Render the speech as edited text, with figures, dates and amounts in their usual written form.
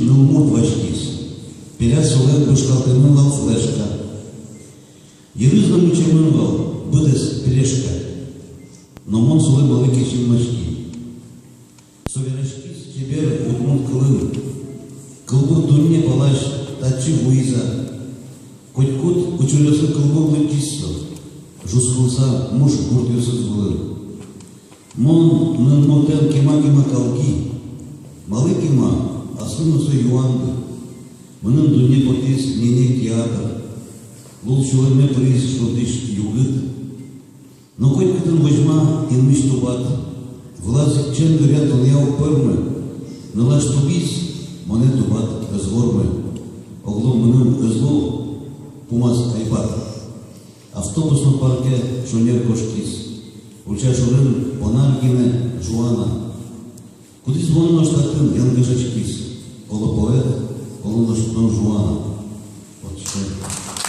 Nu mult vașchis. Pelea solen bășcaltămân val flășca. Irâzlă mucemân val, bădăs pereșca. Номон солы малыки симмашки. Соверашки стебер утмут кылын. Кылбур дунне балаш тачи уиза. Котькут учулесы кылбур лыкисто. Жускулса муж гурдюсыз былын. Мон нын мотен кема калки. Малыкима асынысы юанды. Мынын дунне потис нене театр. Лул шулырме приз шотиш югыт. Но хоть câtîn văjma în miștobat, влазит чен говорят, он я упărmă, но лаш тубис, монету бат, развормă, оглом мânâm ăzlo, pumas aipat. Автобус на парке шонер кошкис, ulcea șurân, ponarghine, Joana. Куди звонно штатын, ян гășăчкис.